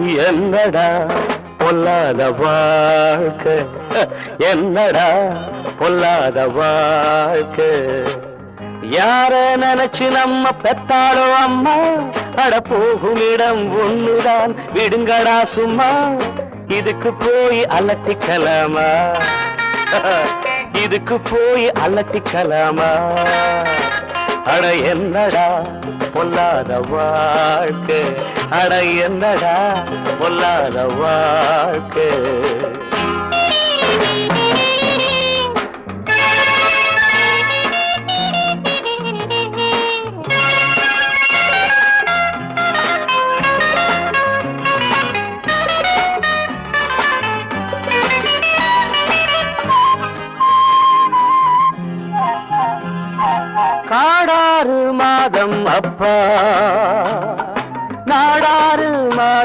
என்னடா பொல்லாத வாழ்க்கை, என்னடா பொல்லாத வாழ்க்கை. யார நினைச்சு நம்ம பெத்தாளோ அம்மா, அட போகும் இடம் ஒண்ணுதான் விடுங்கடா சும்மா. இதுக்கு போய் அலட்டிக்கலாமா, இதுக்கு போய் அலட்டிக்கலாமா. அட என்னடா பொல்லாத வாழ்க்கை, அட என்னடா பொல்லாத வாழ்க்கை. காடாறு மாதம் அப்பா